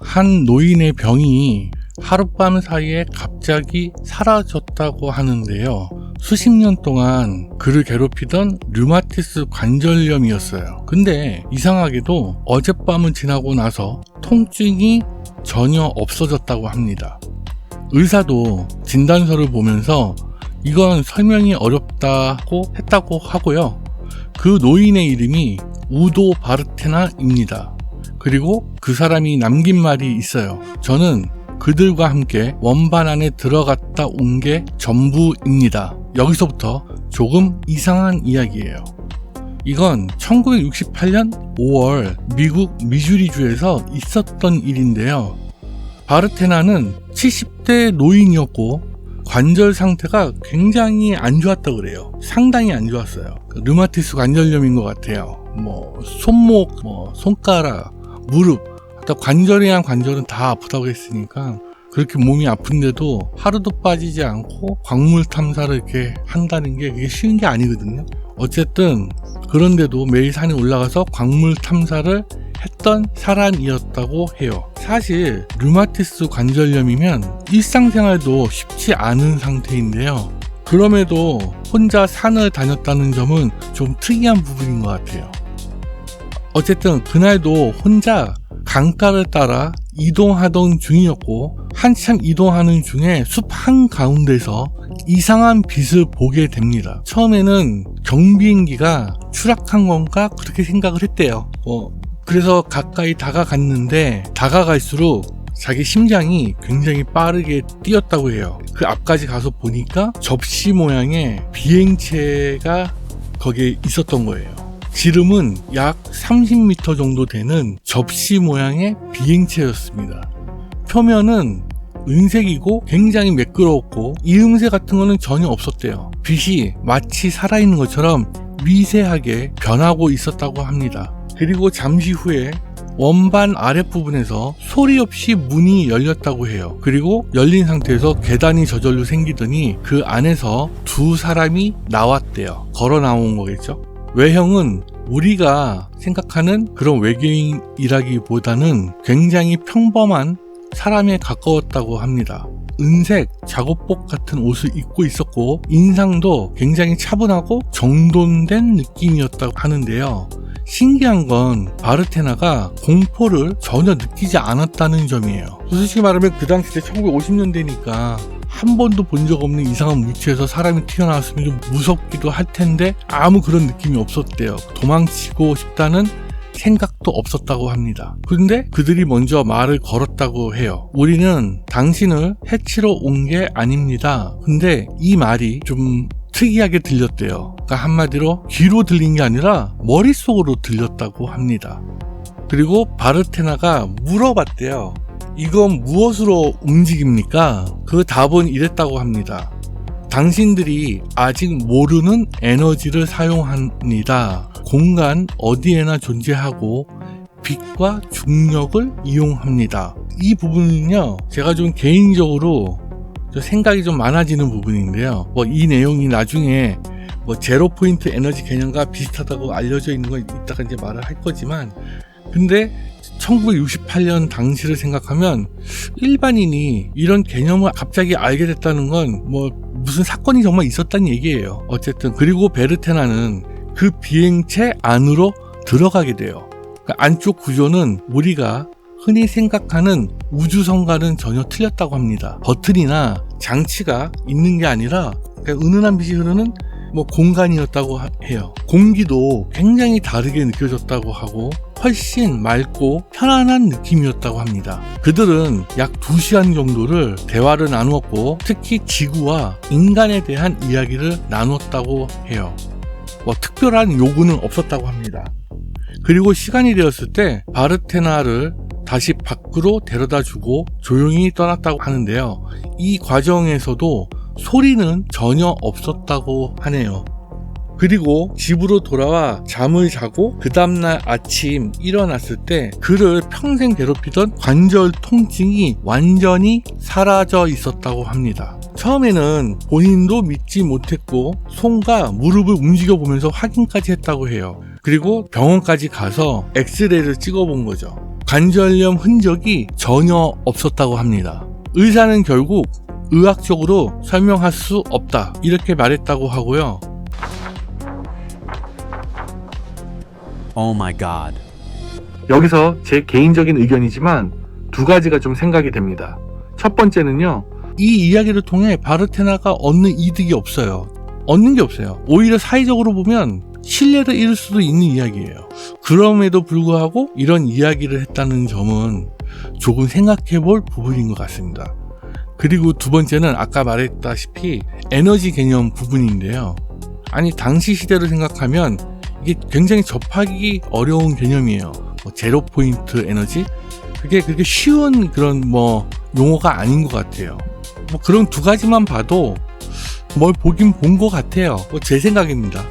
한 노인의 병이 하룻밤 사이에 갑자기 사라졌다고 하는데요. 수십 년 동안 그를 괴롭히던 류마티스 관절염이었어요. 근데 이상하게도 어젯밤은 지나고 나서 통증이 전혀 없어졌다고 합니다. 의사도 진단서를 보면서 이건 설명이 어렵다고 했다고 하고요. 그 노인의 이름이 우도 바르테나입니다. 그리고 그 사람이 남긴 말이 있어요. 저는 그들과 함께 원반 안에 들어갔다 온 게 전부입니다. 여기서부터 조금 이상한 이야기예요. 이건 1968년 5월 미국 미주리주에서 있었던 일인데요. 바르테나는 70대 노인이었고 관절 상태가 굉장히 안 좋았다고 그래요. 상당히 안 좋았어요. 류마티스 관절염인 것 같아요. 손목, 손가락, 무릎, 관절이랑 관절은 다 아프다고 했으니까 그렇게 몸이 아픈데도 하루도 빠지지 않고 광물 탐사를 이렇게 한다는 게 그게 쉬운 게 아니거든요. 어쨌든 그런데도 매일 산에 올라가서 광물 탐사를 했던 사람이었다고 해요. 사실 류마티스 관절염이면 일상생활도 쉽지 않은 상태인데요. 그럼에도 혼자 산을 다녔다는 점은 좀 특이한 부분인 것 같아요. 어쨌든 그날도 혼자 강가를 따라 이동하던 중이었고 한참 이동하는 중에 숲 한가운데서 이상한 빛을 보게 됩니다. 처음에는 경비행기가 추락한 건가 그렇게 생각을 했대요. 그래서 가까이 다가갔는데 다가갈수록 자기 심장이 굉장히 빠르게 뛰었다고 해요. 그 앞까지 가서 보니까 접시 모양의 비행체가 거기에 있었던 거예요. 지름은 약 30m 정도 되는 접시 모양의 비행체였습니다. 표면은 은색이고 굉장히 매끄러웠고 이음새 같은 거는 전혀 없었대요. 빛이 마치 살아있는 것처럼 미세하게 변하고 있었다고 합니다. 그리고 잠시 후에 원반 아랫부분에서 소리 없이 문이 열렸다고 해요. 그리고 열린 상태에서 계단이 저절로 생기더니 그 안에서 두 사람이 나왔대요. 걸어 나온 거겠죠. 외형은 우리가 생각하는 그런 외계인이라기보다는 굉장히 평범한 사람에 가까웠다고 합니다. 은색 작업복 같은 옷을 입고 있었고 인상도 굉장히 차분하고 정돈된 느낌이었다고 하는데요. 신기한 건 바르테나가 공포를 전혀 느끼지 않았다는 점이에요. 솔직히 말하면 그 당시 때 1950년대니까 한 번도 본 적 없는 이상한 위치에서 사람이 튀어나왔으면 좀 무섭기도 할 텐데 아무 그런 느낌이 없었대요. 도망치고 싶다는 생각도 없었다고 합니다. 근데 그들이 먼저 말을 걸었다고 해요. 우리는 당신을 해치러 온 게 아닙니다. 근데 이 말이 좀 특이하게 들렸대요. 그러니까 한마디로 귀로 들린 게 아니라 머릿속으로 들렸다고 합니다. 그리고 바르테나가 물어봤대요. 이건 무엇으로 움직입니까? 그 답은 이랬다고 합니다. 당신들이 아직 모르는 에너지를 사용합니다. 공간 어디에나 존재하고 빛과 중력을 이용합니다. 이 부분은요, 제가 좀 개인적으로 생각이 좀 많아지는 부분인데요. 이 내용이 나중에 제로 포인트 에너지 개념과 비슷하다고 알려져 있는 건 이따가 이제 말을 할 거지만, 근데 1968년 당시를 생각하면 일반인이 이런 개념을 갑자기 알게 됐다는 건 무슨 사건이 정말 있었다는 얘기예요. 어쨌든 그리고 베르테나는 그 비행체 안으로 들어가게 돼요. 그러니까 안쪽 구조는 우리가 흔히 생각하는 우주선과는 전혀 틀렸다고 합니다. 버튼이나 장치가 있는 게 아니라 그냥 은은한 빛이 흐르는 공간이었다고 해요. 공기도 굉장히 다르게 느껴졌다고 하고 훨씬 맑고 편안한 느낌이었다고 합니다. 그들은 약 2시간 정도를 대화를 나누었고 특히 지구와 인간에 대한 이야기를 나눴다고 해요. 특별한 요구는 없었다고 합니다. 그리고 시간이 되었을 때 바르테나를 다시 밖으로 데려다주고 조용히 떠났다고 하는데요. 이 과정에서도 소리는 전혀 없었다고 하네요. 그리고 집으로 돌아와 잠을 자고 그 다음날 아침 일어났을 때 그를 평생 괴롭히던 관절 통증이 완전히 사라져 있었다고 합니다. 처음에는 본인도 믿지 못했고 손과 무릎을 움직여 보면서 확인까지 했다고 해요. 그리고 병원까지 가서 엑스레이를 찍어 본 거죠. 관절염 흔적이 전혀 없었다고 합니다. 의사는 결국 의학적으로 설명할 수 없다 이렇게 말했다고 하고요. Oh my god. 여기서 제 개인적인 의견이지만 두 가지가 좀 생각이 됩니다. 첫 번째는요, 이 이야기를 통해 바르테나가 얻는 이득이 없어요. 얻는 게 없어요. 오히려 사회적으로 보면 신뢰를 잃을 수도 있는 이야기예요. 그럼에도 불구하고 이런 이야기를 했다는 점은 조금 생각해 볼 부분인 것 같습니다. 그리고 두 번째는 아까 말했다시피 에너지 개념 부분인데요. 아니, 당시 시대를 생각하면 이게 굉장히 접하기 어려운 개념이에요. 제로 포인트 에너지? 그게 그렇게 쉬운 그런 용어가 아닌 것 같아요. 그런 두 가지만 봐도 뭘 보긴 본 것 같아요. 제 생각입니다.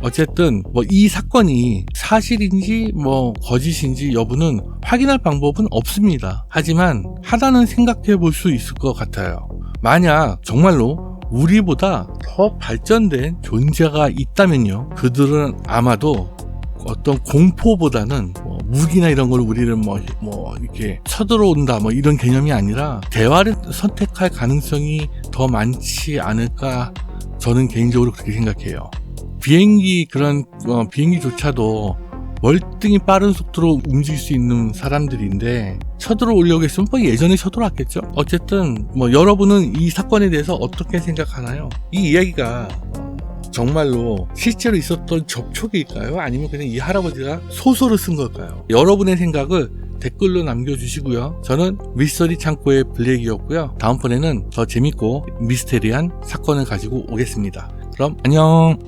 어쨌든 이 사건이 사실인지 거짓인지 여부는 확인할 방법은 없습니다. 하지만 하나는 생각해 볼 수 있을 것 같아요. 만약 정말로 우리보다 더 발전된 존재가 있다면요, 그들은 아마도 어떤 공포보다는 무기나 이런 걸 우리를 이렇게 쳐들어온다 이런 개념이 아니라 대화를 선택할 가능성이 더 많지 않을까, 저는 개인적으로 그렇게 생각해요. 비행기조차도 월등히 빠른 속도로 움직일 수 있는 사람들인데 쳐들어오려고 했으면 예전에 쳐들어왔겠죠. 어쨌든 여러분은 이 사건에 대해서 어떻게 생각하나요? 이 이야기가 정말로 실제로 있었던 접촉일까요? 아니면 그냥 이 할아버지가 소설을 쓴 걸까요? 여러분의 생각을 댓글로 남겨주시고요. 저는 미스터리 창고의 블랙이었고요. 다음번에는 더 재밌고 미스테리한 사건을 가지고 오겠습니다. 그럼 안녕.